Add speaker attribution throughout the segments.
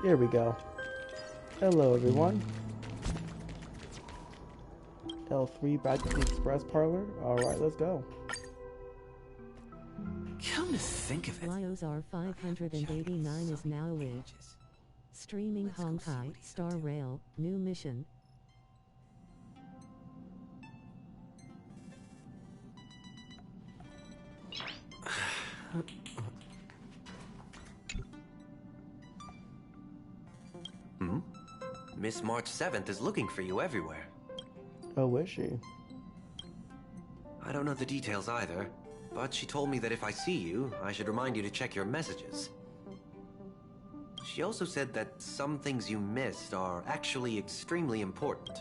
Speaker 1: Here we go. Hello, everyone. L3 back to the express parlor. Alright, let's go.
Speaker 2: Come to think of it.
Speaker 3: Lyozar 589 is now live. Streaming Honkai Star Rail, new mission.
Speaker 4: Miss March 7th is looking for you everywhere.
Speaker 1: Oh, is she?
Speaker 4: I don't know the details either, but she told me that if I see you, I should remind you to check your messages. She also said that some things you missed are actually extremely important.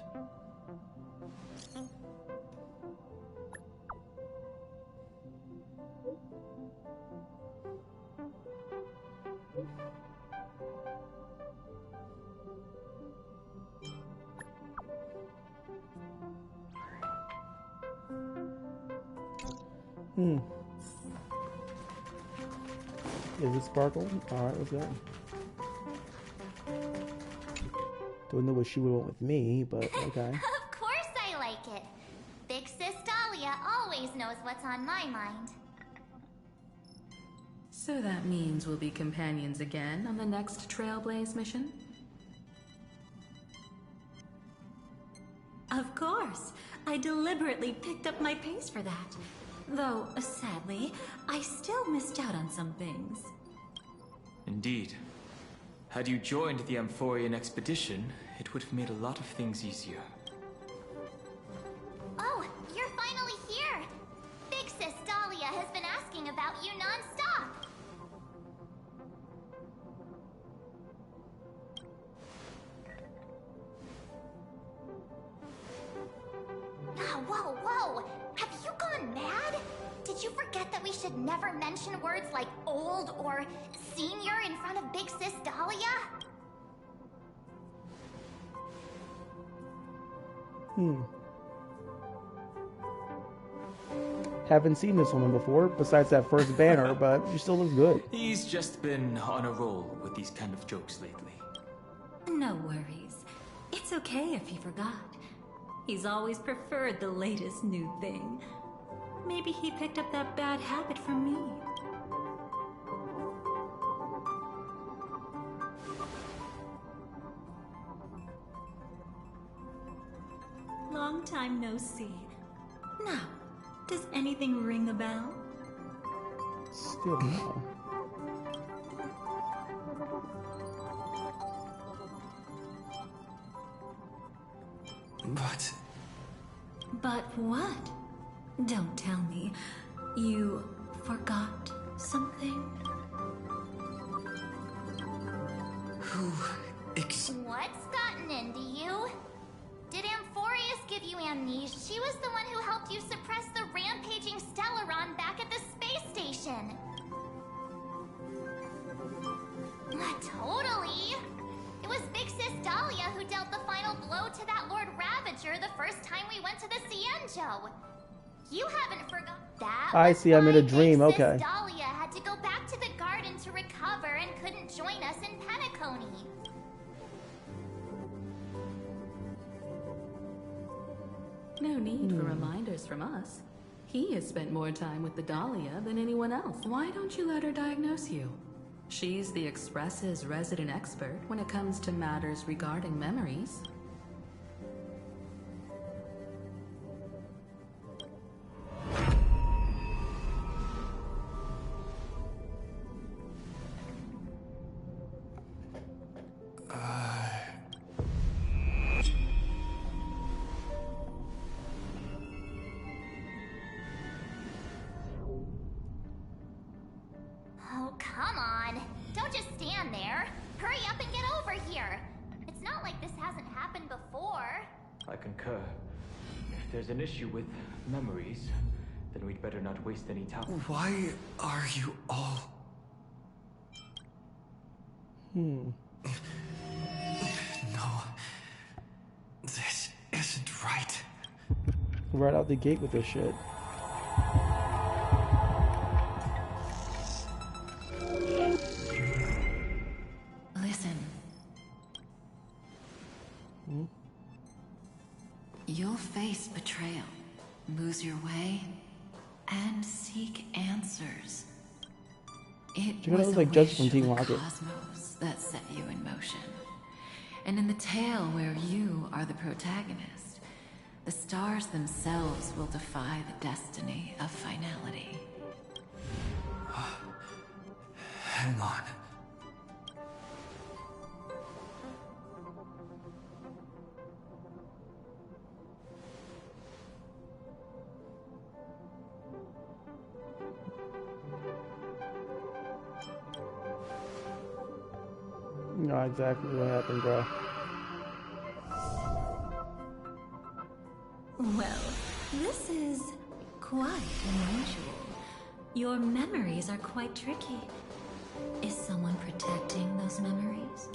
Speaker 1: Is it sparkle? Alright, let's go. Don't know what she would want with me, but okay.
Speaker 5: Of course I like it. Big Sis Dahlia always knows what's on my mind.
Speaker 6: So that means we'll be companions again on the next Trailblaze mission?
Speaker 7: Of course. I deliberately picked up my pace for that. Though, sadly, I still missed out on some things.
Speaker 2: Indeed. Had you joined the Amphorian expedition, it would have made a lot of things easier.
Speaker 5: Oh, you're finally here! Big Sis Dahlia has been asking about you non-stop! Whoa, whoa! Have you gone mad? Did you forget that we should never mention words like old or senior in front of Big Sis Dahlia?
Speaker 1: Haven't seen this woman before, besides that first banner, but she still looks good.
Speaker 2: He's just been on a roll with these kind of jokes lately.
Speaker 7: No worries. It's okay if he forgot. He's always preferred the latest new thing. Maybe he picked up that bad habit from me. Long time no see. Now, does anything ring a bell?
Speaker 1: Still no.
Speaker 7: But what? Don't tell me. You forgot something?
Speaker 5: What's gotten into you? Did Amphorius give you amnesia? She was the one who helped you suppress the rampaging Stellaron back at the space station. Totally. It was Big Sis Dahlia who dealt the final blow to that Lord Ravager the first time we went to the Cienjo. You haven't forgotten that.
Speaker 1: I see, I'm in a dream,
Speaker 5: Big
Speaker 1: okay.
Speaker 5: Sis Dahlia had to go back to the garden to recover and couldn't join us in Penacony.
Speaker 6: No need for reminders from us. He has spent more time with the Dahlia than anyone else. Why don't you let her diagnose you? She's the Express's resident expert when it comes to matters regarding memories.
Speaker 5: Oh, come on. Don't just stand there. Hurry up and get over here. It's not like this hasn't happened before.
Speaker 2: I concur. If there's an issue with memories, then we'd better not waste any time.
Speaker 8: Why are you all...
Speaker 1: Hmm.
Speaker 8: No. This isn't right.
Speaker 1: Right out the gate with this shit.
Speaker 7: Listen,
Speaker 6: You'll face betrayal, lose your way, and seek answers. It
Speaker 1: Check it out,
Speaker 6: was
Speaker 1: it's
Speaker 6: a
Speaker 1: like Judge
Speaker 6: wish
Speaker 1: from
Speaker 6: of
Speaker 1: Team
Speaker 6: the
Speaker 1: Rocket.
Speaker 6: cosmos that set you in motion. And in the tale where you are the protagonist, the stars themselves will defy the destiny of finality.
Speaker 8: Hang on.
Speaker 1: You know exactly what happened, bro.
Speaker 7: Well, this is quite unusual. Your memories are quite tricky. Is someone protecting those memories?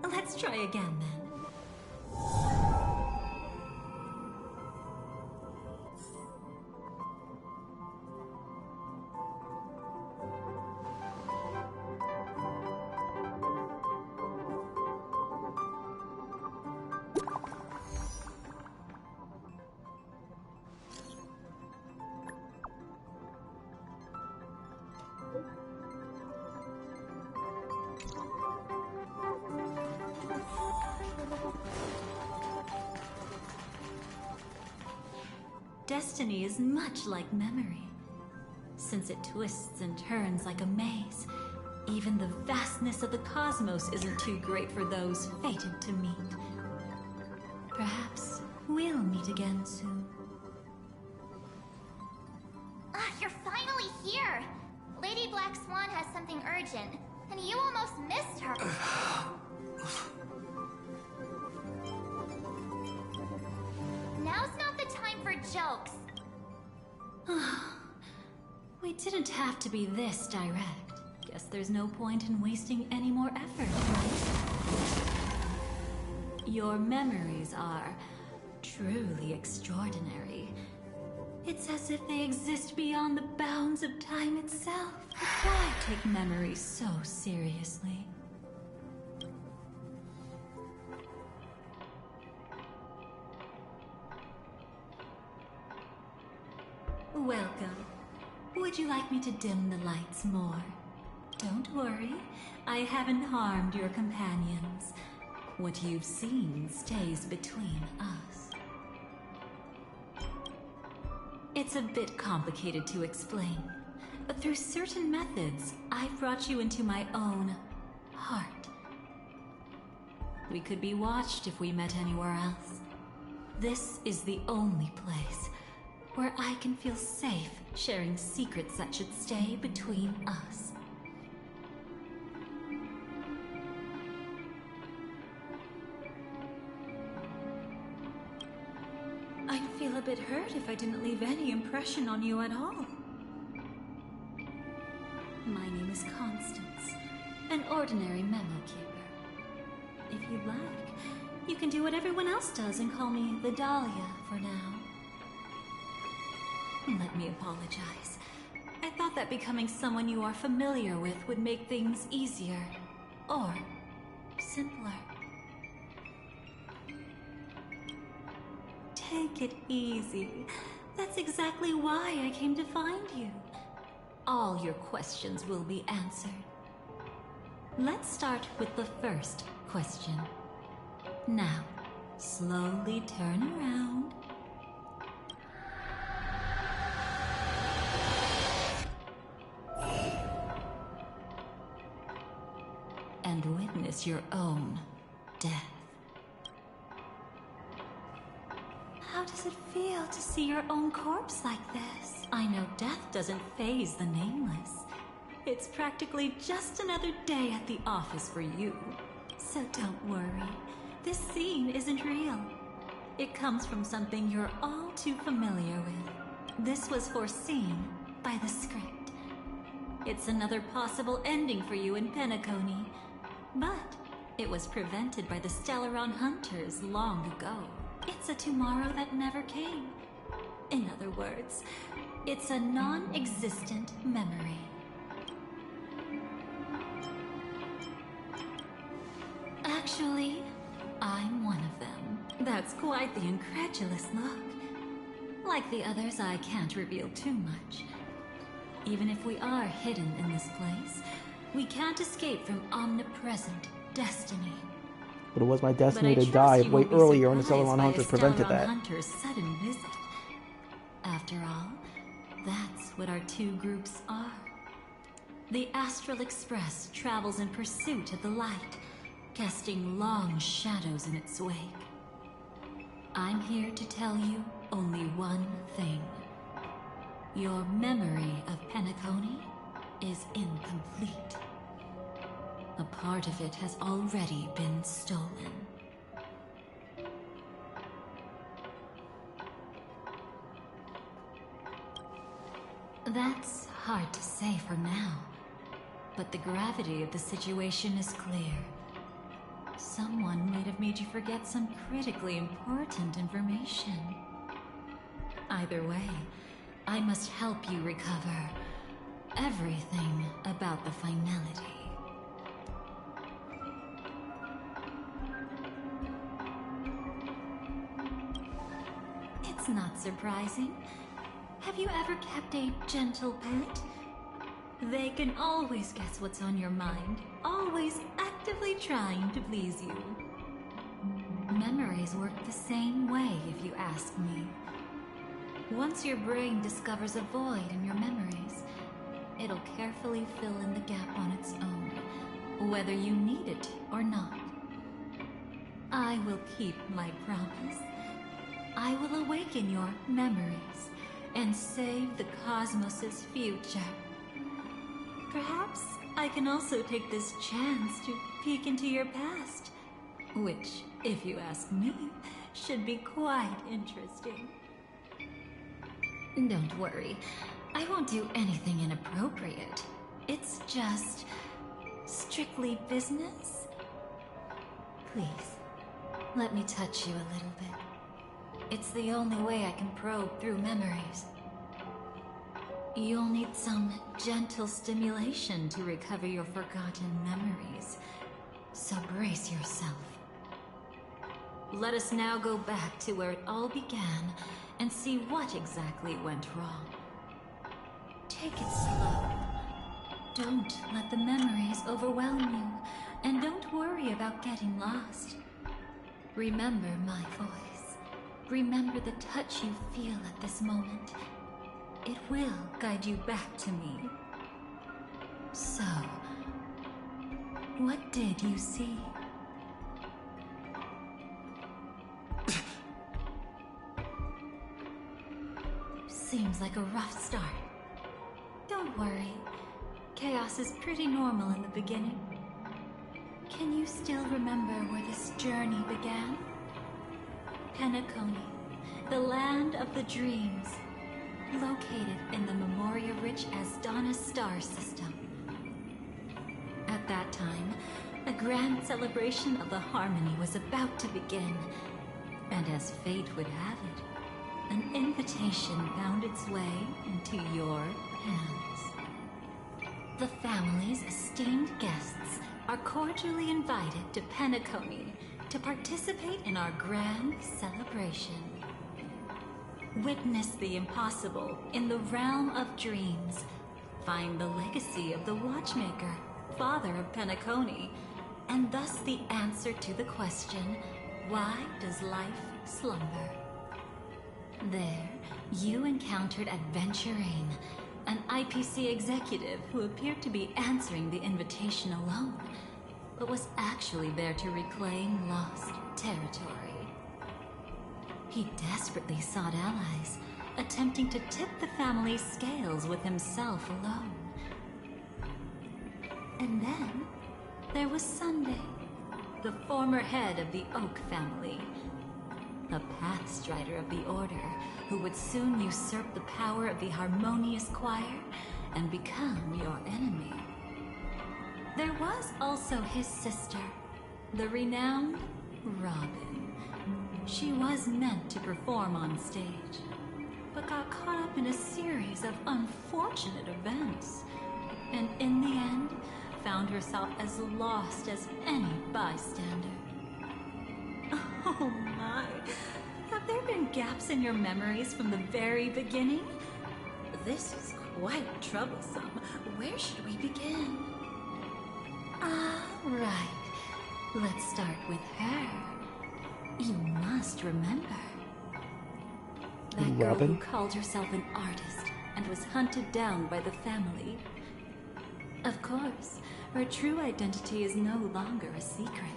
Speaker 7: Let's try again then. Destiny is much like memory. Since it twists and turns like a maze, even the vastness of the cosmos isn't too great for those fated to meet. Perhaps we'll meet again soon.
Speaker 5: You're finally here! Lady Black Swan has something urgent, and you almost missed her. Now's not the time for jokes.
Speaker 7: We didn't have to be this direct. Guess there's no point in wasting any more effort, right? Your memories are truly extraordinary. It's as if they exist beyond the bounds of time itself. Why take memories so seriously? Welcome. Would you like me to dim the lights more? Don't worry, I haven't harmed your companions. What you've seen stays between us. It's a bit complicated to explain, but through certain methods, I've brought you into my own heart. We could be watched if we met anywhere else. This is the only place where I can feel safe sharing secrets that should stay between us. I'd feel a bit hurt if I didn't leave any impression on you at all. My name is Constance, an ordinary memo keeper. If you'd like, you can do what everyone else does and call me the Dahlia for now. Let me apologize. I thought that becoming someone you are familiar with would make things easier. Or simpler. Take it easy. That's exactly why I came to find you. All your questions will be answered. Let's start with the first question. Now, slowly turn around. And witness your own death. How does it feel to see your own corpse like this? I know death doesn't faze the nameless. It's practically just another day at the office for you. So don't worry. This scene isn't real. It comes from something you're all too familiar with. This was foreseen by the script. It's another possible ending for you in Penacony. But it was prevented by the Stellaron Hunters long ago. It's a tomorrow that never came. In other words, it's a non-existent memory. Actually, I'm one of them. That That's quite the incredulous look. Like the others, I can't reveal too much. Even if we are hidden in this place, we can't escape from omnipresent destiny.
Speaker 1: But it was my destiny
Speaker 7: But I
Speaker 1: to
Speaker 7: trust
Speaker 1: die
Speaker 7: you
Speaker 1: way
Speaker 7: won't be
Speaker 1: earlier, and the
Speaker 7: surprised
Speaker 1: Celeron
Speaker 7: by a
Speaker 1: Hunters prevented
Speaker 7: Stellaron
Speaker 1: that.
Speaker 7: Hunter's sudden visit. After all, that's what our two groups are. The Astral Express travels in pursuit of the light, casting long shadows in its wake. I'm here to tell you only one thing. Your memory of Penacony is incomplete. A part of it has already been stolen. That's hard to say for now, but the gravity of the situation is clear. Someone might have made you forget some critically important information. Either way, I must help you recover everything about the finality. It's not surprising. Have you ever kept a gentle pet? They can always guess what's on your mind, always actively trying to please you. Memories work the same way, if you ask me. Once your brain discovers a void in your memories, it'll carefully fill in the gap on its own, whether you need it or not. I will keep my promise. I will awaken your memories and save the cosmos's future. Perhaps I can also take this chance to peek into your past, which, if you ask me, should be quite interesting. Don't worry, I won't do anything inappropriate. It's just strictly business. Please, let me touch you a little bit. It's the only way I can probe through memories. You'll need some gentle stimulation to recover your forgotten memories, so brace yourself. Let us now go back to where it all began and see what exactly went wrong. Take it slow. Don't let the memories overwhelm you, and don't worry about getting lost. Remember my voice. Remember the touch you feel at this moment. It will guide you back to me. So, what did you see? Seems like a rough start. Don't worry. Chaos is pretty normal in the beginning. Can you still remember where this journey began? Penacony, the land of the dreams, located in the Memoria-rich Asdana star system. At that time, a grand celebration of the Harmony was about to begin, and as fate would have it, an invitation found its way into your hands. The family's esteemed guests are cordially invited to Penacony to participate in our grand celebration. Witness the impossible in the realm of dreams. Find the legacy of the Watchmaker, father of Penacony, and thus the answer to the question, why does life slumber? There, you encountered Adventurine, an IPC executive who appeared to be answering the invitation alone, but was actually there to reclaim lost territory. He desperately sought allies, attempting to tip the family's scales with himself alone. And then, there was Sunday, the former head of the Oak family, a Pathstrider of the Order who would soon usurp the power of the Harmonious Choir and become your enemy. There was also his sister, the renowned Robin. She was meant to perform on stage, but got caught up in a series of unfortunate events, and in the end, found herself as lost as any bystander. Oh my. Have there been gaps in your memories from the very beginning? This is quite troublesome. Where should we begin? Right. Let's start with her. You must remember. That girl who called herself an artist and was hunted down by the family. Of course, her true identity is no longer a secret.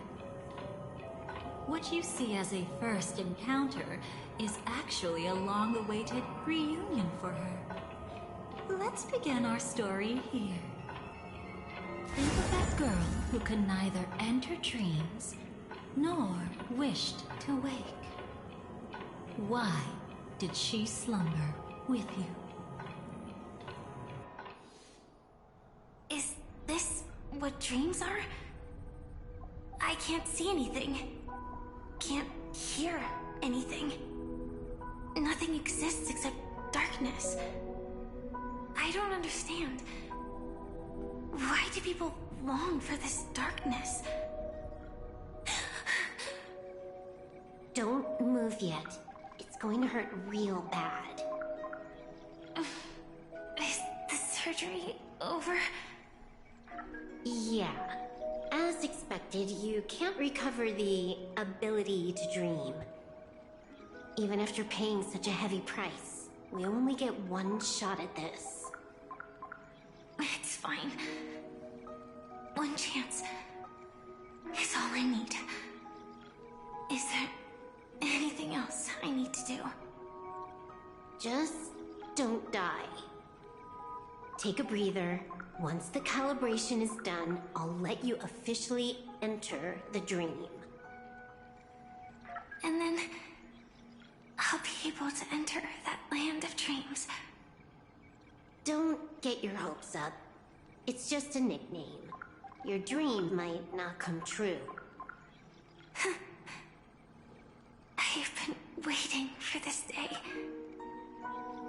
Speaker 7: What you see as a first encounter is actually a long-awaited reunion for her. Let's begin our story here. Think of that girl who could neither enter dreams nor wished to wake. Why did she slumber with you?
Speaker 9: Is this what dreams are? I can't see anything. Can't hear anything. Nothing exists except darkness. I don't understand. Why do people long for this darkness?
Speaker 10: Don't move yet. It's going to hurt real bad.
Speaker 9: Is the surgery over?
Speaker 10: Yeah. As expected, you can't recover the ability to dream. Even after paying such a heavy price, we only get one shot at this.
Speaker 9: It's fine. One chance is all I need. Is there anything else I need to do?
Speaker 10: Just don't die. Take a breather. Once the calibration is done, I'll let you officially enter the dream.
Speaker 9: And then I'll be able to enter that land of dreams.
Speaker 10: Don't get your hopes up. It's just a nickname. Your dream might not come true.
Speaker 9: I've been waiting for this day.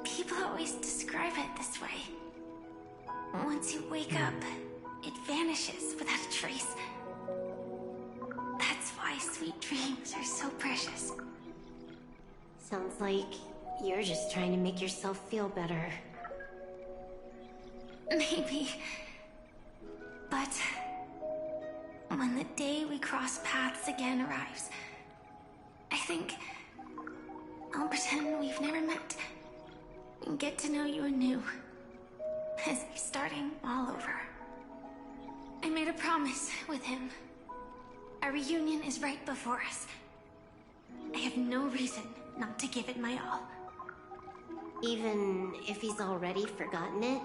Speaker 9: People always describe it this way. Once you wake up, it vanishes without a trace. That's why sweet dreams are so precious.
Speaker 10: Sounds like you're just trying to make yourself feel better.
Speaker 9: Maybe. But when the day we cross paths again arrives, I think I'll pretend we've never met and get to know you anew. As if starting all over. I made a promise with him. Our reunion is right before us. I have no reason not to give it my all.
Speaker 10: Even if he's already forgotten it?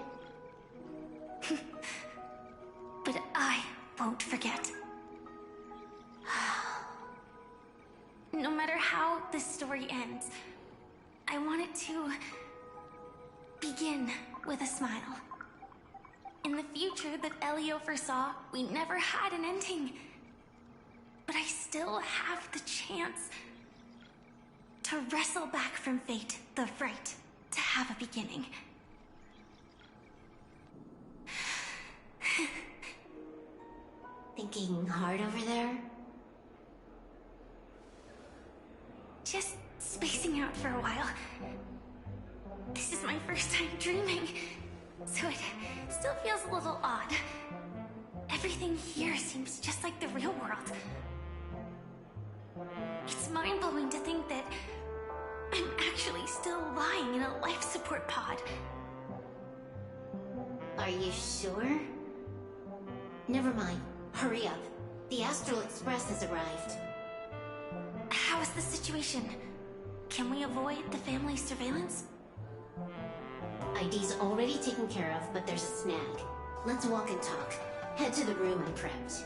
Speaker 9: But I won't forget. No matter how this story ends, I want it to begin with a smile. In the future that Elio foresaw, we never had an ending. But I still have the chance to wrestle back from fate the right to have a beginning.
Speaker 10: Thinking hard over there?
Speaker 9: Just spacing out for a while. This is my first time dreaming, so it still feels a little odd. Everything here seems just like the real world. It's mind-blowing to think that I'm actually still lying in a life support pod.
Speaker 10: Are you sure? Never mind. Hurry up. The Astral Express has arrived.
Speaker 9: How is the situation? Can we avoid the family surveillance?
Speaker 10: ID's already taken care of, but there's a snag. Let's walk and talk. Head to the room I prepped.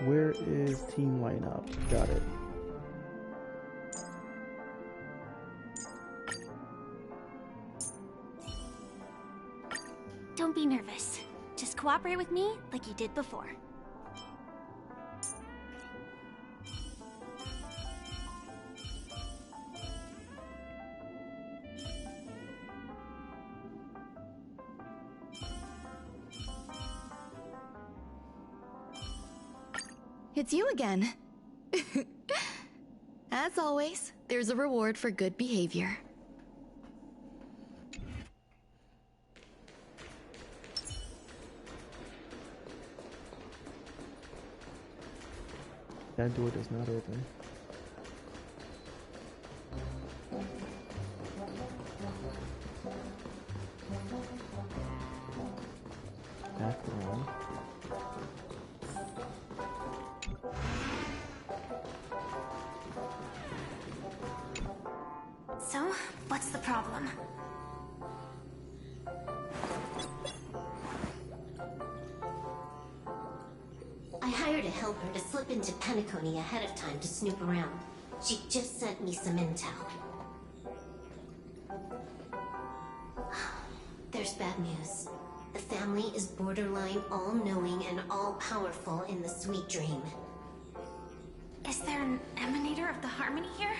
Speaker 1: Where is team lineup? Got it.
Speaker 9: cooperate with me like you did before.
Speaker 11: It's you again. As always, there's a reward for good behavior.
Speaker 1: That door does not open. After all.
Speaker 9: So, what's the problem?
Speaker 10: I hired a helper to slip into Penacony ahead of time to snoop around. She just sent me some intel. There's bad news. The family is borderline all-knowing and all-powerful in the Sweet Dream.
Speaker 9: Is there an emanator of the Harmony here?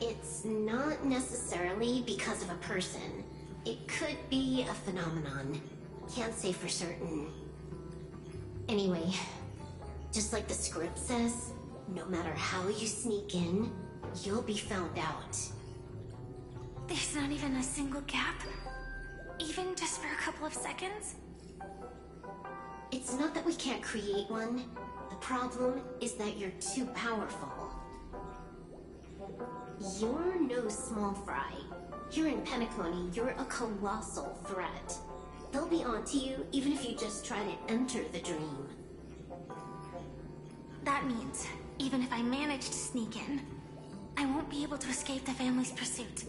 Speaker 10: It's not necessarily because of a person. It could be a phenomenon. Can't say for certain. Anyway, just like the script says, no matter how you sneak in, you'll be found out.
Speaker 9: There's not even a single gap? Even just for a couple of seconds?
Speaker 10: It's not that we can't create one. The problem is that you're too powerful. You're no small fry. Here in Penacony, you're a colossal threat. They'll be onto you even if you just try to enter the dream.
Speaker 9: That means, even if I manage to sneak in, I won't be able to escape the family's pursuit.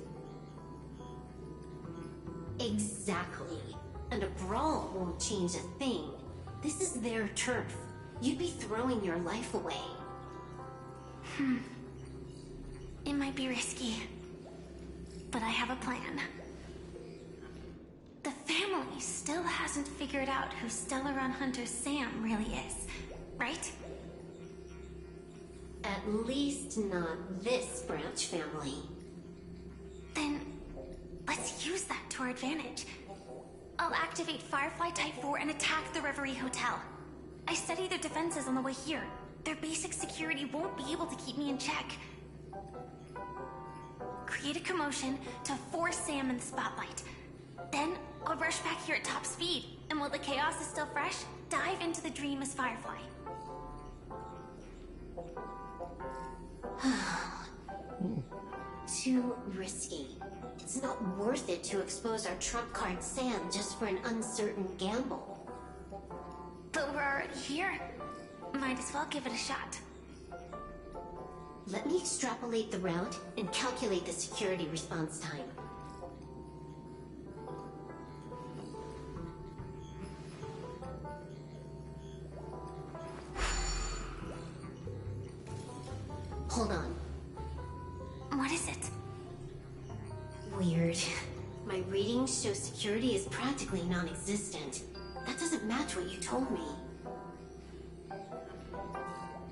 Speaker 10: Exactly. And a brawl won't change a thing. This is their turf. You'd be throwing your life away.
Speaker 9: It might be risky, but I have a plan. The family still hasn't figured out who Stellaron Hunter Sam really is, right?
Speaker 10: At least not this branch family.
Speaker 9: Then, let's use that to our advantage. I'll activate Firefly Type 4 and attack the Reverie Hotel. I studied their defenses on the way here. Their basic security won't be able to keep me in check. Create a commotion to force Sam in the spotlight. Then, I'll rush back here at top speed, and while the chaos is still fresh, dive into the dream as Firefly.
Speaker 10: Too risky. It's not worth it to expose our trump card Sam just for an uncertain gamble.
Speaker 9: But we're already here. Might as well give it a shot.
Speaker 10: Let me extrapolate the route and calculate the security response time. Hold on.
Speaker 9: What is it?
Speaker 10: Weird. My readings show security is practically non-existent. That doesn't match what you told me.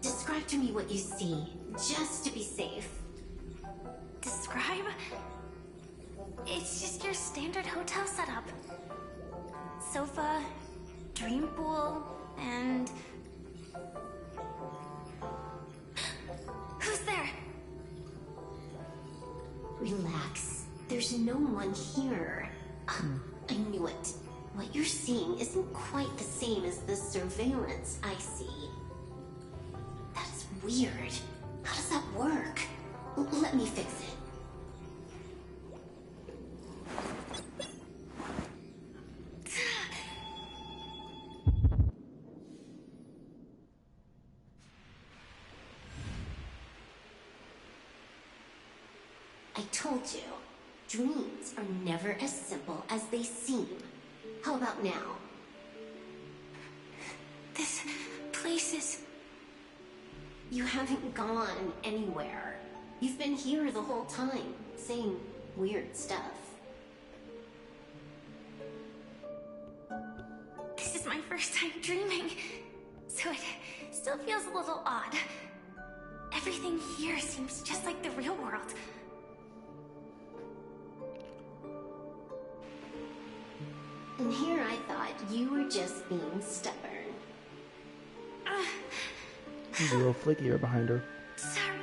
Speaker 10: Describe to me what you see, just to be safe.
Speaker 9: Describe? It's just your standard hotel setup. Sofa, dream pool, and... Who's there?
Speaker 10: Relax. There's no one here. I knew it. What you're seeing isn't quite the same as the surveillance I see. That's weird. How does that work? Let me fix it. I told you, dreams are never as simple as they seem. How about now?
Speaker 9: This place is...
Speaker 10: You haven't gone anywhere. You've been here the whole time, saying weird stuff.
Speaker 9: my first time dreaming, so it still feels a little odd. Everything here seems just like the real world.
Speaker 10: And here I thought you were just being stubborn.
Speaker 1: There's a little flicky hair behind her.
Speaker 9: Sorry.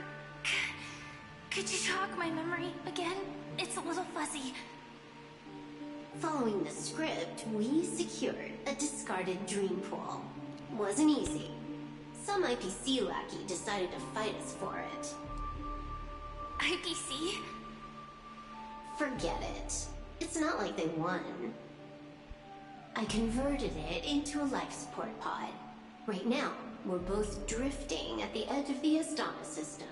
Speaker 9: Could you jog my memory again? It's a little fuzzy.
Speaker 10: Following the script, we secured a discarded dream pool. Wasn't easy. Some IPC lackey decided to fight us for it.
Speaker 9: IPC?
Speaker 10: Forget it. It's not like they won. I converted it into a life support pod. Right now, we're both drifting at the edge of the Astana system.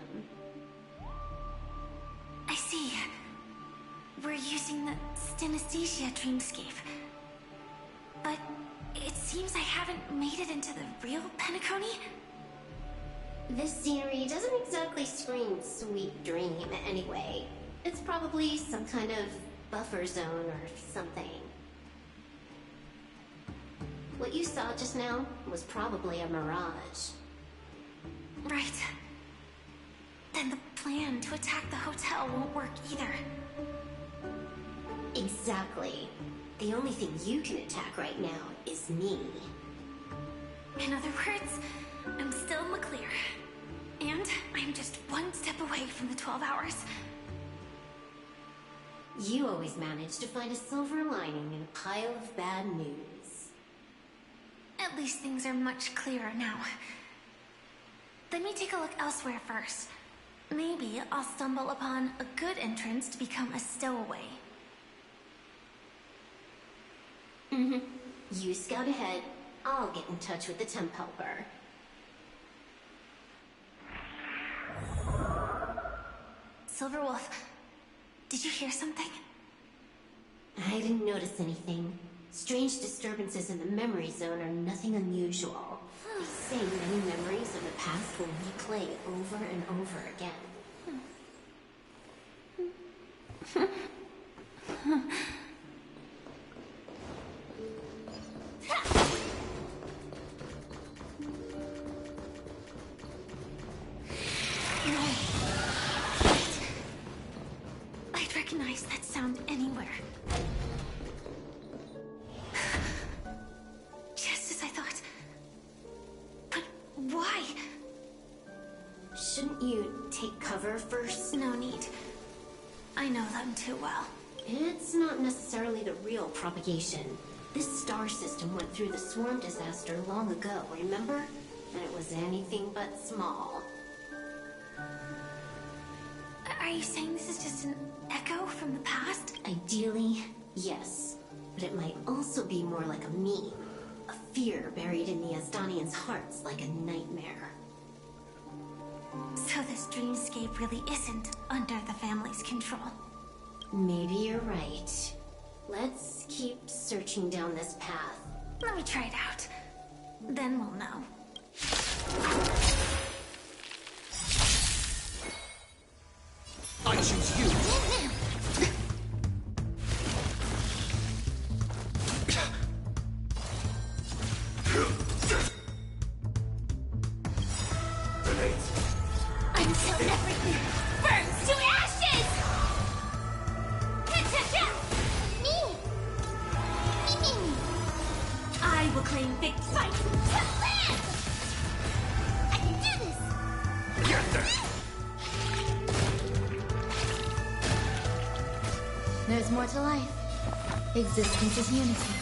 Speaker 9: I see. We're using the Synesthesia dreamscape. But it seems I haven't made it into the real Penacony?
Speaker 10: This scenery doesn't exactly scream sweet dream anyway. It's probably some kind of buffer zone or something. What you saw just now was probably a mirage.
Speaker 9: Right. Then the plan to attack the hotel won't work either.
Speaker 10: Exactly. The only thing you can attack right now is me.
Speaker 9: In other words, I'm still in the clear. And I'm just one step away from the 12 hours.
Speaker 10: You always manage to find a silver lining in a pile of bad news.
Speaker 9: At least things are much clearer now. Let me take a look elsewhere first. Maybe I'll stumble upon a good entrance to become a stowaway.
Speaker 10: You scout ahead. I'll get in touch with the temp helper.
Speaker 9: Silverwolf, did you hear something?
Speaker 10: I didn't notice anything. Strange disturbances in the memory zone are nothing unusual. They say many memories of the past will replay over and over again.
Speaker 9: I'd recognize that sound anywhere. Just as I thought. But why?
Speaker 10: Shouldn't you take cover first?
Speaker 9: No need. I know them too well.
Speaker 10: It's not necessarily the real propagation. This star system went through the swarm disaster long ago, remember? And it was anything but small.
Speaker 9: Are you saying this is just an echo from the past?
Speaker 10: Ideally, yes. But it might also be more like a meme. A fear buried in the Asdanians' hearts like a nightmare.
Speaker 9: So this dreamscape really isn't under the family's control.
Speaker 10: Maybe you're right. Let's keep searching down this path.
Speaker 9: Let me try it out. Then we'll know.
Speaker 8: I choose you.
Speaker 9: Until everything burns to ashes! I will claim victory. Fight to live! I can do this!
Speaker 8: Get there!
Speaker 11: There's more to life. Existence is unity.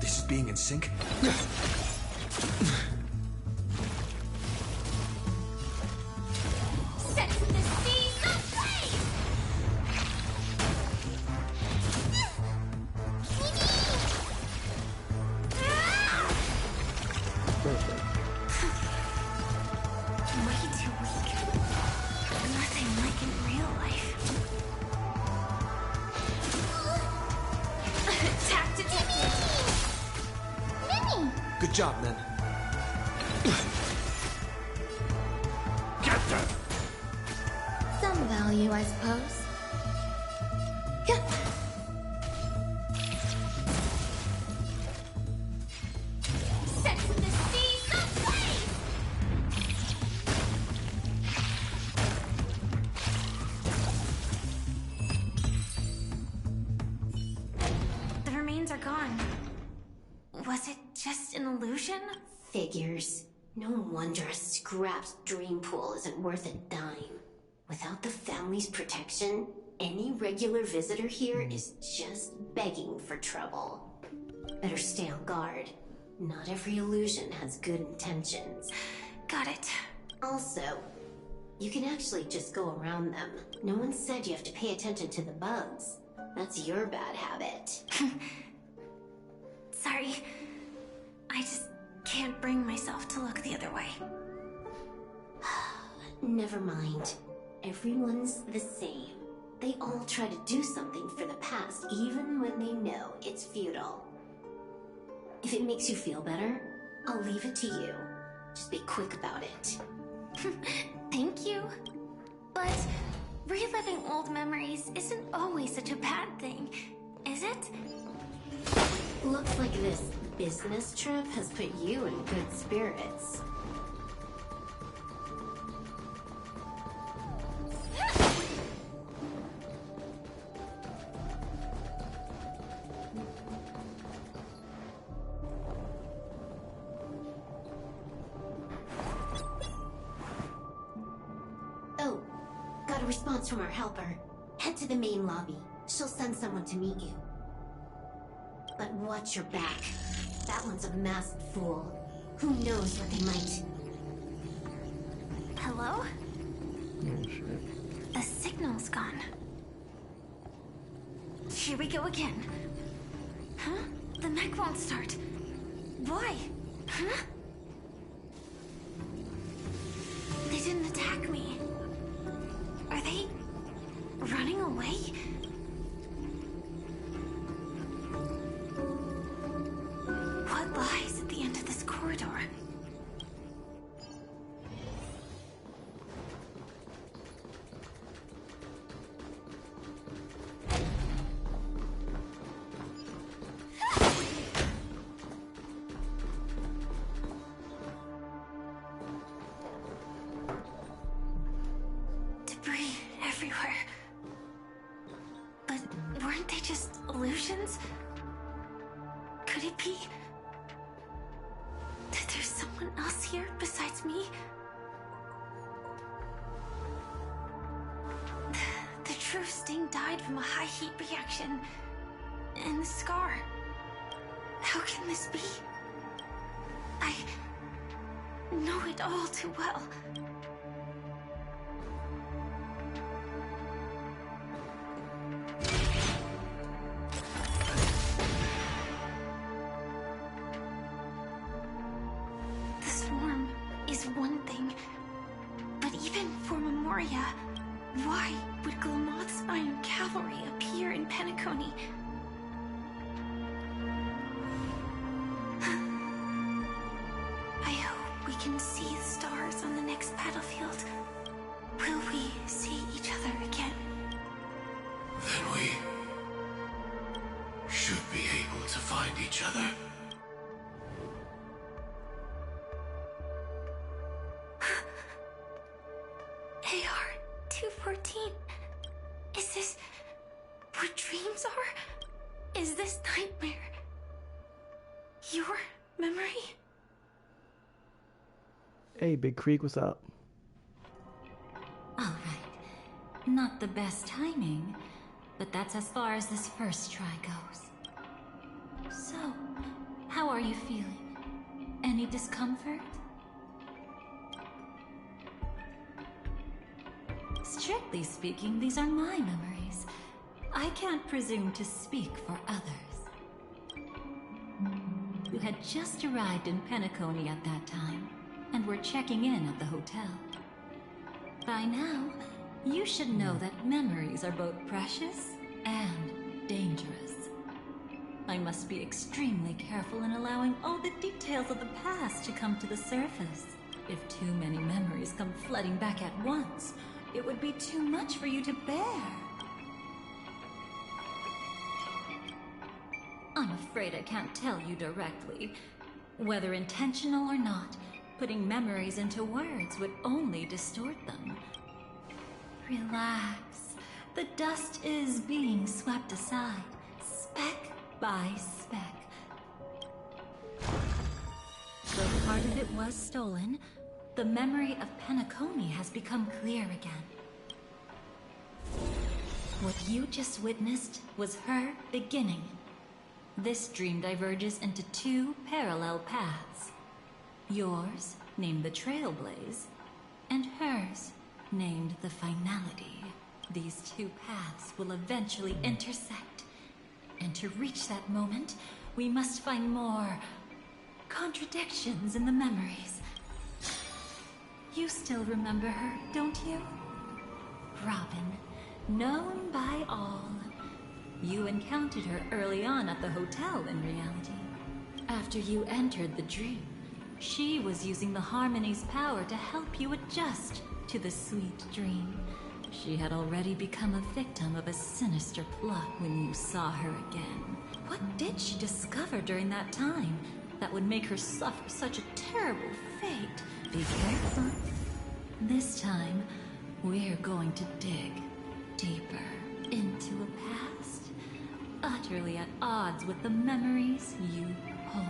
Speaker 8: This is being in sync?
Speaker 9: Set the seas ablaze!
Speaker 1: Perfect.
Speaker 9: Way too weak. Nothing like in real life. Attack detected! Mimi!
Speaker 8: Good job, men. Get them!
Speaker 11: Some value, I suppose.
Speaker 9: Was it just an illusion?
Speaker 10: Figures. No wonder a scrapped dream pool isn't worth a dime. Without the family's protection, any regular visitor here is just begging for trouble. Better stay on guard. Not every illusion has good intentions.
Speaker 9: Got it.
Speaker 10: Also, you can actually just go around them. No one said you have to pay attention to the bugs. That's your bad habit.
Speaker 9: Sorry. I just can't bring myself to look the other way.
Speaker 10: Never mind. Everyone's the same. They all try to do something for the past, even when they know it's futile. If it makes you feel better, I'll leave it to you. Just be quick about it.
Speaker 9: Thank you. But reliving old memories isn't always such a bad thing, is it?
Speaker 10: Looks like this business trip has put you in good spirits. Oh, got a response from our helper. Head to the main lobby. She'll send someone to meet you. But watch your back. That one's a masked fool. Who knows what they might...
Speaker 9: Hello?
Speaker 1: Oh, shit.
Speaker 9: The signal's gone. Here we go again. Huh? The mech won't start. Why? Huh? They didn't attack me. Are they running away? What lies at the end of this corridor? Debris everywhere. But weren't they just illusions? Could it be that there's someone else here besides me? The true Sting died from a high heat reaction. And the scar. How can this be? I know it all too well. The swarm is one thing, but even for Memoria, why would Glamoth's Iron Cavalry appear in Penacony? I hope we can see the stars on the next battlefield. Will we see each other again?
Speaker 8: Then we should be able to find each other.
Speaker 9: AR-214. Is this what dreams are? Is this nightmare your memory?
Speaker 1: Hey, Big Creek, what's up?
Speaker 7: All right. Not the best timing, but that's as far as this first try goes. So, how are you feeling? Any discomfort? Strictly speaking, these are my memories. I can't presume to speak for others. You had just arrived in Penacony at that time, and were checking in at the hotel. By now, you should know that memories are both precious and dangerous. I must be extremely careful in allowing all the details of the past to come to the surface. If too many memories come flooding back at once, it would be too much for you to bear. I'm afraid I can't tell you directly. Whether intentional or not, putting memories into words would only distort them. Relax. The dust is being swept aside, speck by speck. part of it was stolen, the memory of Penacony has become clear again. What you just witnessed was her beginning. This dream diverges into two parallel paths. Yours, named the Trailblaze, and hers, named the Finality. These two paths will eventually intersect. And to reach that moment, we must find more contradictions in the memories. You still remember her, don't you? Robin, known by all. You encountered her early on at the hotel in reality. After you entered the dream, she was using the Harmony's power to help you adjust to the sweet dream. She had already become a victim of a sinister plot when you saw her again. What did she discover during that time that would make her suffer such a terrible fate? Be careful. This time, we're going to dig deeper into a past utterly at odds with the memories you hold.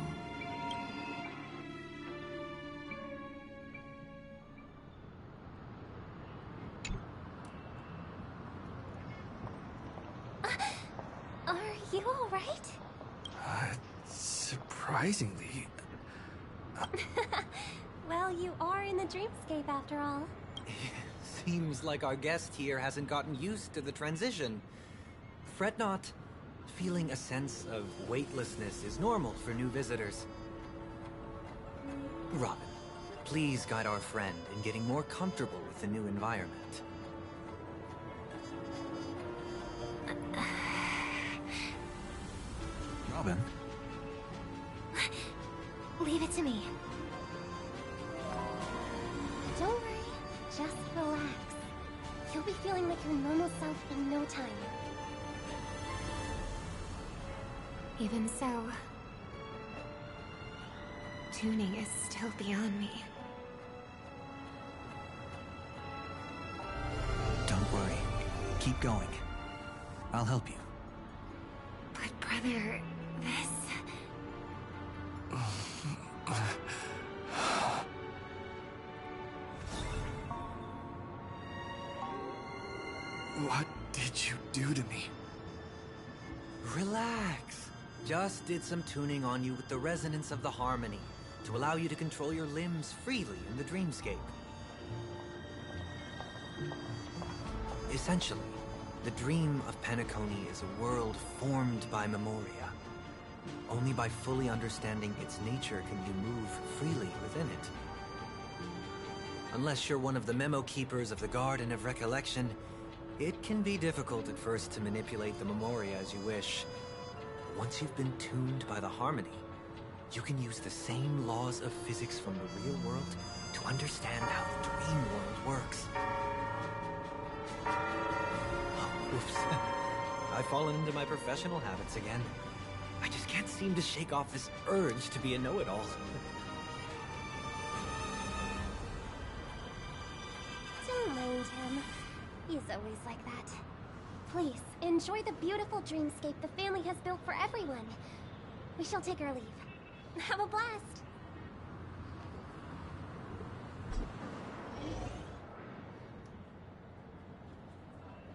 Speaker 9: Are you alright?
Speaker 12: Surprisingly.
Speaker 9: Well, you are in the dreamscape after all.
Speaker 13: Seems like our guest here hasn't gotten used to the transition. Fret not. Feeling a sense of weightlessness is normal for new visitors. Robin, please guide our friend in getting more comfortable with the new environment.
Speaker 12: Robin?
Speaker 9: Leave it to me. Don't worry, just relax. You'll be feeling like your normal self in no time. Even so, tuning is still beyond me.
Speaker 12: Don't worry. Keep going. I'll help you.
Speaker 9: But brother, this...
Speaker 12: What did you do to me?
Speaker 13: Relax. Just did some tuning on you with the resonance of the Harmony to allow you to control your limbs freely in the dreamscape. Essentially, the dream of Penacony is a world formed by Memoria. Only by fully understanding its nature can you move freely within it. Unless you're one of the memo keepers of the Garden of Recollection, it can be difficult at first to manipulate the Memoria as you wish. But once you've been tuned by the Harmony, you can use the same laws of physics from the real world to understand how the dream world works. Oh, oops. I've fallen into my professional habits again. I just can't seem to shake off this urge to be a know-it-all.
Speaker 9: Don't mind him. He's always like that. Please, enjoy the beautiful dreamscape the family has built for everyone. We shall take our leave. Have a blast!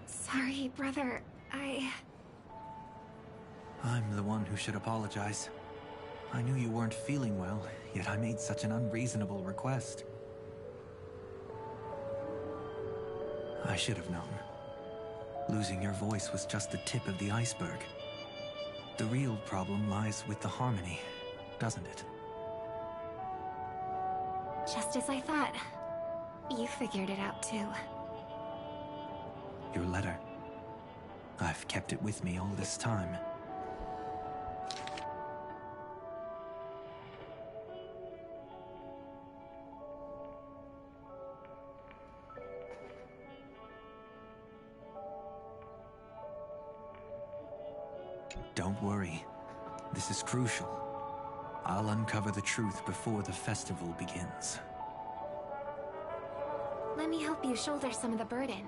Speaker 9: Sorry, brother.
Speaker 12: I'm the one who should apologize. I knew you weren't feeling well, yet I made such an unreasonable request. I should have known. Losing your voice was just the tip of the iceberg. The real problem lies with the Harmony, doesn't it?
Speaker 9: Just as I thought. You figured it out too.
Speaker 12: Your letter. I've kept it with me all this time. Don't worry. This is crucial. I'll uncover the truth before the festival begins.
Speaker 9: Let me help you shoulder some of the burden.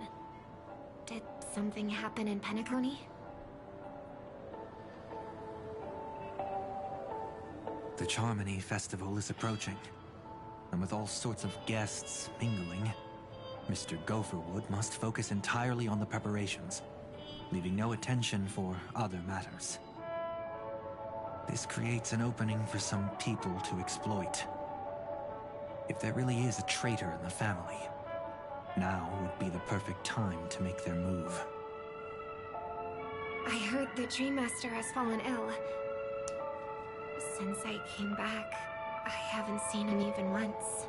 Speaker 9: Did something happen in Penacony?
Speaker 12: The Charmony Festival is approaching, and with all sorts of guests mingling, Mr. Gopherwood must focus entirely on the preparations, leaving no attention for other matters. This creates an opening for some people to exploit. If there really is a traitor in the family, now would be the perfect time to make their move.
Speaker 9: I heard the Dream Master has fallen ill. Since I came back, I haven't seen him even once.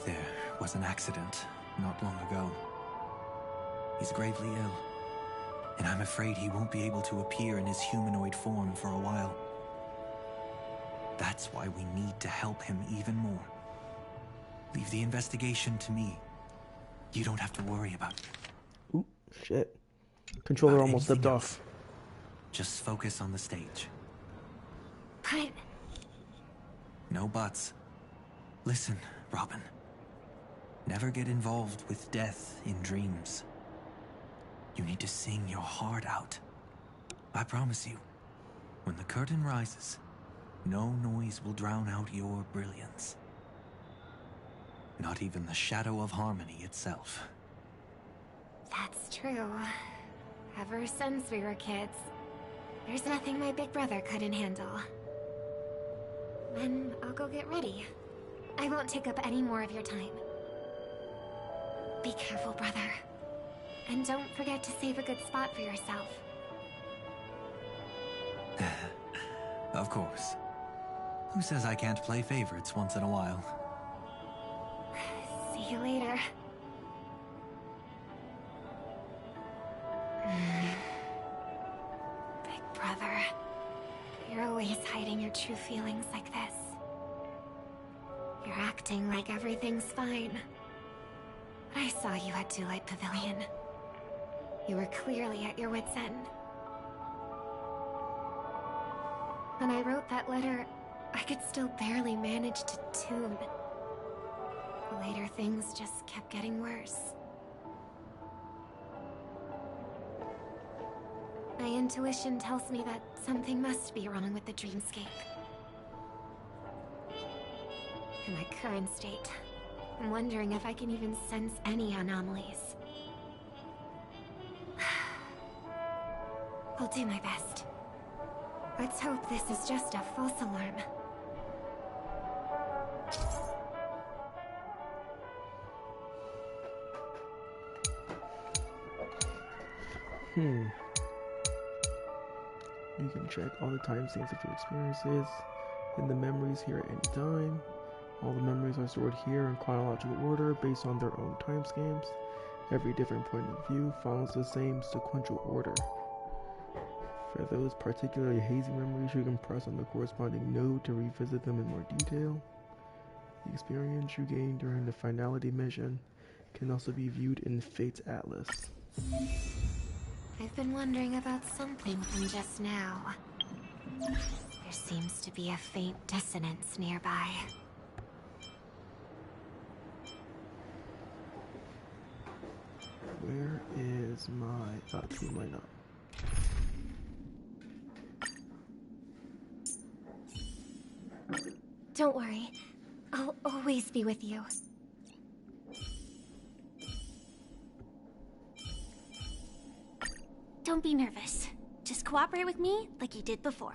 Speaker 12: There was an accident not long ago. He's gravely ill, and I'm afraid he won't be able to appear in his humanoid form for a while. That's why we need to help him even more. Leave the investigation to me. You don't have to worry about it.
Speaker 1: Ooh, shit. Controller almost slipped off.
Speaker 12: Just focus on the stage.
Speaker 9: But...
Speaker 12: No buts. Listen, Robin. Never get involved with death in dreams. You need to sing your heart out. I promise you, when the curtain rises, no noise will drown out your brilliance. Not even the shadow of harmony itself.
Speaker 9: That's true. Ever since we were kids, there's nothing my big brother couldn't handle. Then I'll go get ready. I won't take up any more of your time. Be careful, brother. And don't forget to save a good spot for yourself.
Speaker 12: Of course. Who says I can't play favorites once in a while?
Speaker 9: See you later. Big brother, you're always hiding your true feelings like this. You're acting like everything's fine. But I saw you at Dewlight Pavilion. You were clearly at your wit's end. When I wrote that letter, I could still barely manage to tune. Later, things just kept getting worse. My intuition tells me that something must be wrong with the dreamscape. In my current state, I'm wondering if I can even sense any anomalies. I'll do my best. Let's hope this is just a false alarm.
Speaker 1: You can check all the timestamps of your experiences and the memories here at any time. All the memories are stored here in chronological order based on their own timestamps. Every different point of view follows the same sequential order. For those particularly hazy memories, you can press on the corresponding node to revisit them in more detail. The experience you gained during the finality mission can also be viewed in Fate's Atlas.
Speaker 9: I've been wondering about something from just now. There seems to be a faint dissonance nearby.
Speaker 1: Where is my... team lineup?
Speaker 9: Don't worry. I'll always be with you.
Speaker 5: Don't be nervous. Just cooperate with me like you did before.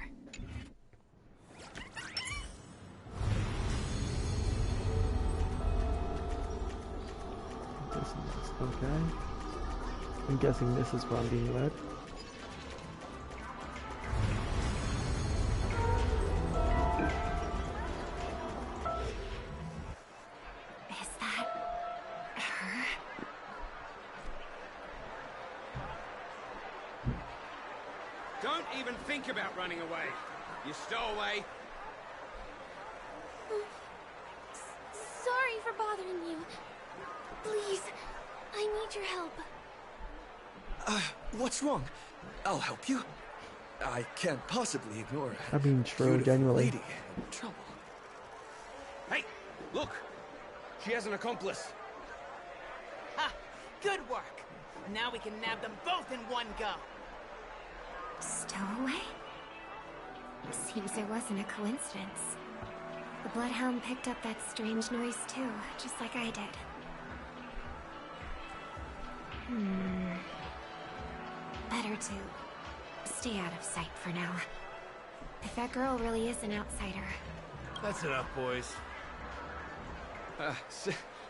Speaker 1: This is okay. I'm guessing this is where I'm being led.
Speaker 9: Is that her?
Speaker 14: Don't even think about running away. You stowaway.
Speaker 5: Sorry for bothering you. Please, I need your help.
Speaker 15: What's wrong? I'll help you. I can't possibly ignore
Speaker 1: I mean, true, genuinely.
Speaker 15: lady in trouble.
Speaker 14: Hey, look! She has an accomplice.
Speaker 16: Ha! Good work! Now we can nab them both in one go.
Speaker 9: Stowaway? Seems it wasn't a coincidence. The Bloodhound picked up that strange noise too, just like I did. Better to stay out of sight for now. If that girl really is an outsider...
Speaker 14: That's enough, boys.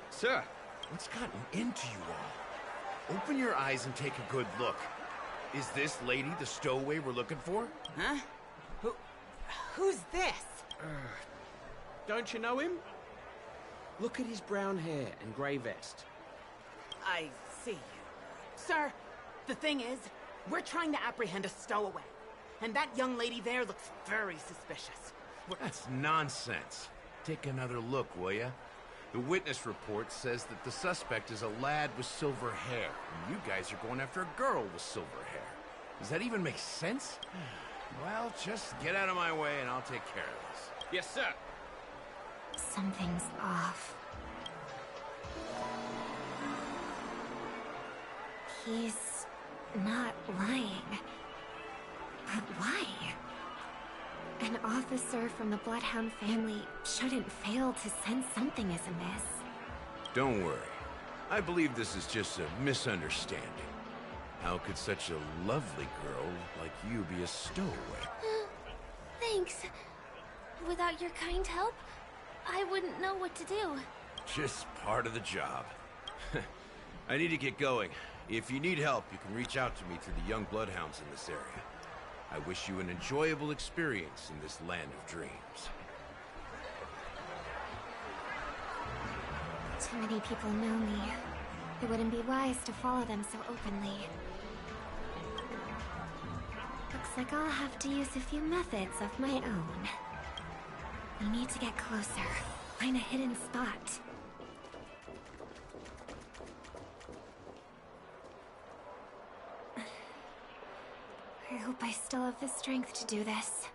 Speaker 14: Sir, what's gotten into you all? Open your eyes and take a good look. Is this lady the stowaway we're looking for?
Speaker 16: Huh? Who's this?
Speaker 14: Don't you know him? Look at his brown hair and grey vest.
Speaker 16: I see. Sir, the thing is, we're trying to apprehend a stowaway. And that young lady there looks very suspicious.
Speaker 14: That's nonsense. Take another look, will ya? The witness report says that the suspect is a lad with silver hair, and you guys are going after a girl with silver hair. Does that even make sense? Well, just get out of my way and I'll take care of this. Yes, sir.
Speaker 9: Something's off. He's not lying. But why? An officer from the Bloodhound family shouldn't fail to sense something is amiss.
Speaker 14: Don't worry. I believe this is just a misunderstanding. How could such a lovely girl like you be a stowaway?
Speaker 9: Thanks. Without your kind help, I wouldn't know what to do.
Speaker 14: Just part of the job. I need to get going. If you need help, you can reach out to me through the young bloodhounds in this area. I wish you an enjoyable experience in this land of dreams.
Speaker 9: Too many people know me. It wouldn't be wise to follow them so openly. Looks like I'll have to use a few methods of my own. We need to get closer. Find a hidden spot. I hope I still have the strength to do this.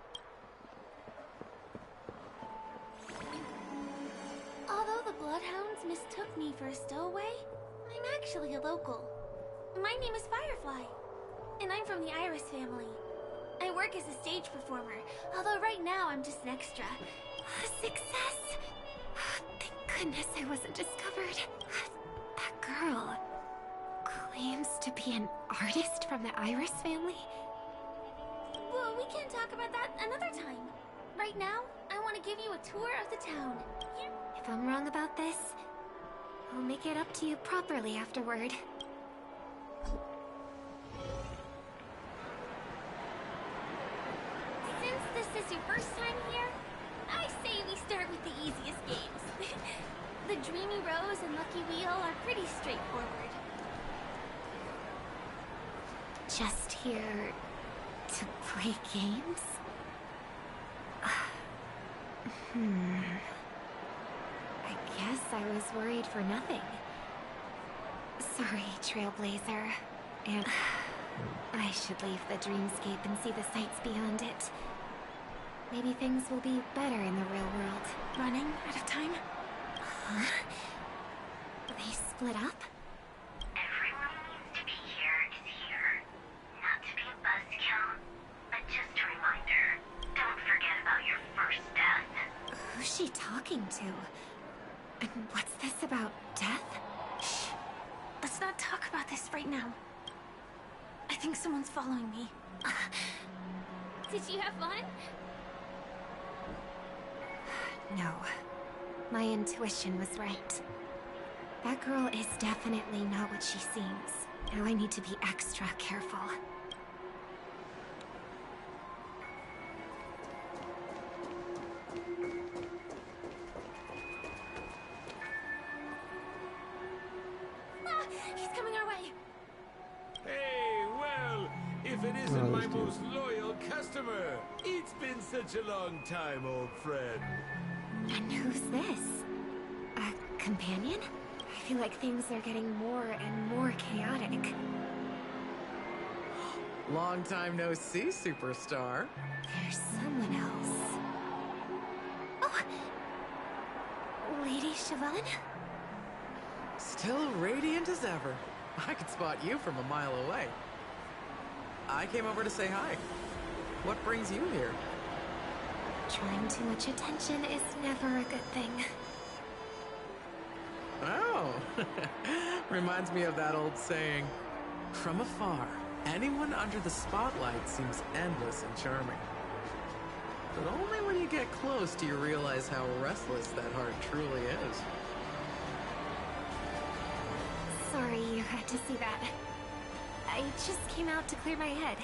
Speaker 9: Although the Bloodhounds mistook me for a stowaway, I'm actually a local. My name is Firefly, and I'm from the Iris family. I work as a stage performer, although right now I'm just an extra. Success! Thank goodness I wasn't discovered. That girl claims to be an artist from the Iris family? Well, we can talk about that another time. Right now, I want to give you a tour of the town. If I'm wrong about this, I'll make it up to you properly afterward. Since this is your first time here, I say we start with the easiest games. The Dreamy Rose and Lucky Wheel are pretty straightforward. Just here to play games? I guess I was worried for nothing. Sorry, Trailblazer. And I should leave the dreamscape and see the sights beyond it. Maybe things will be better in the real world. Running out of time? Huh? They split up?
Speaker 5: Everyone needs to be here is here. Not to be a buzzkill, but just a reminder. Don't forget about your first death.
Speaker 9: Who's she talking to? And what's this about death? Shh. Let's not talk about this right now. I think someone's following me. Did you have fun? No. My intuition was right. That girl is definitely not what she seems. Now I need to be extra careful. Ah, he's coming our way.
Speaker 8: Hey, well, if it isn't my most loyal customer. It's been such a long time, old friend.
Speaker 9: And who's this? A companion? I feel like things are getting more and more chaotic.
Speaker 17: Long time no see, superstar.
Speaker 9: There's someone else. Oh! Lady Chevelin?
Speaker 17: Still radiant as ever. I could spot you from a mile away. I came over to say hi. What brings you here?
Speaker 9: Drawing too much attention is never a good thing.
Speaker 17: Oh, reminds me of that old saying, from afar, anyone under the spotlight seems endless and charming. But only when you get close do you realize how restless that heart truly is.
Speaker 9: Sorry you had to see that. I just came out to clear my head.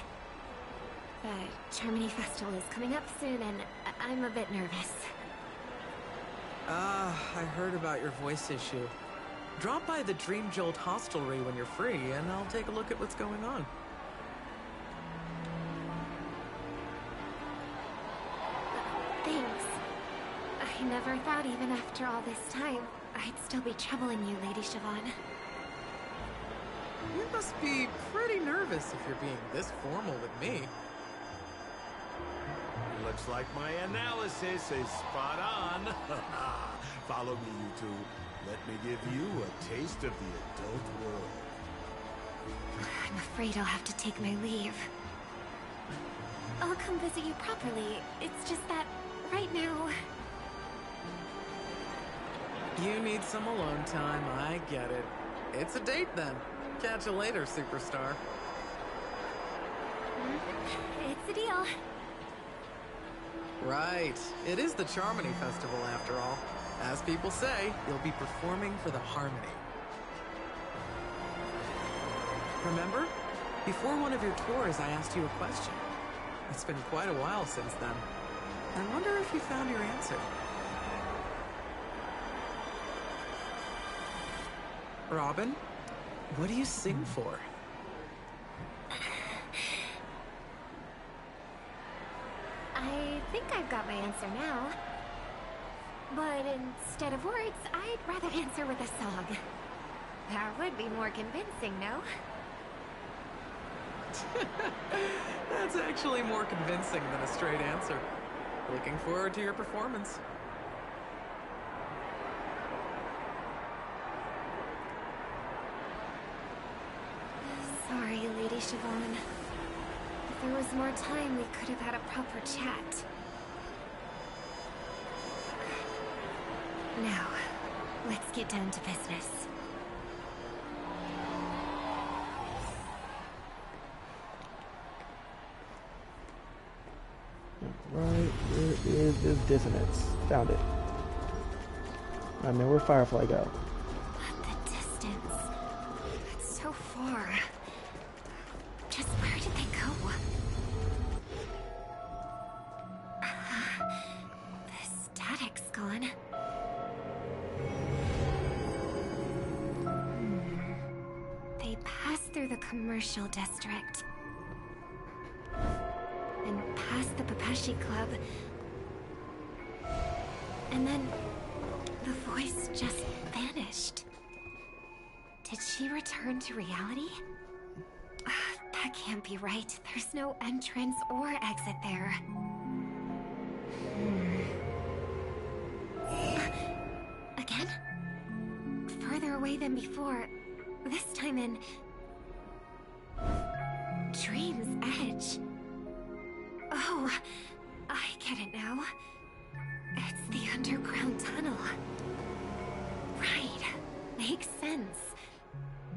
Speaker 9: The Charmony Festival is coming up soon, and I'm a bit nervous.
Speaker 17: I heard about your voice issue. Drop by the Dream Jolt hostelry when you're free, and I'll take a look at what's going on.
Speaker 9: Thanks. I never thought even after all this time, I'd still be troubling you, Lady Siobhan.
Speaker 17: You must be pretty nervous if you're being this formal with me.
Speaker 8: Looks like my analysis is spot on. Follow me, you two. Let me give you a taste of the adult world.
Speaker 9: I'm afraid I'll have to take my leave. I'll come visit you properly. It's just that, right now...
Speaker 17: You need some alone time, I get it. It's a date then. Catch you later, superstar.
Speaker 9: It's a deal.
Speaker 17: Right. It is the Charmony Festival, after all. As people say, you'll be performing for the Harmony. Remember? Before one of your tours, I asked you a question. It's been quite a while since then. I wonder if you found your answer. Robin, what do you sing for?
Speaker 9: I think I've got my answer now. But instead of words, I'd rather answer with a song. That would be more convincing, no?
Speaker 17: That's actually more convincing than a straight answer. Looking forward to your performance.
Speaker 9: Sorry, Lady Siobhan. If there was more time, we could have had a proper chat. Now, let's get down to business.
Speaker 1: Right, where is this dissonance? Found it. I know where Firefly go.
Speaker 9: The distance. It's so far. Just where did they go? The static's gone. They passed through the commercial district. And past the Papashi Club. And then the voice just vanished. Did she return to reality? That can't be right. There's no entrance or exit there. Again? Further away than before. This time in... Dream's Edge. Oh, I get it now. It's the underground tunnel. Right. Makes sense.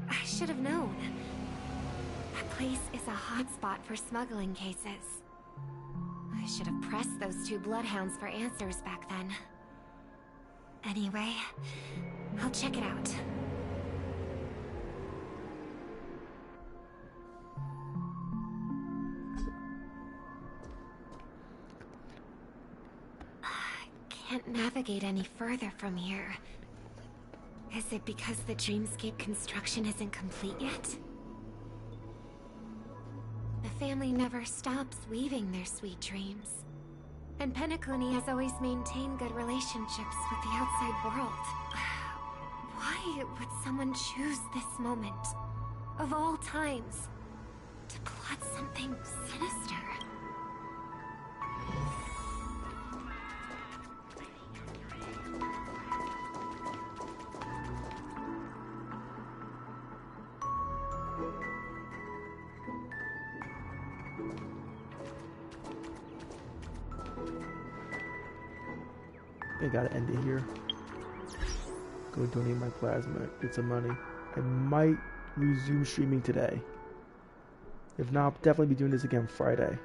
Speaker 9: I should have known. That place is a hotspot for smuggling cases. I should have pressed those two bloodhounds for answers back then. Anyway, I'll check it out. Can't navigate any further from here. Is it because the dreamscape construction isn't complete yet? The family never stops weaving their sweet dreams. And Penacony has always maintained good relationships with the outside world. Why would someone choose this moment, of all times, to plot something sinister?
Speaker 1: I gotta end it here. Go donate my plasma, get some money. I might resume streaming today. If not, I'll definitely be doing this again Friday.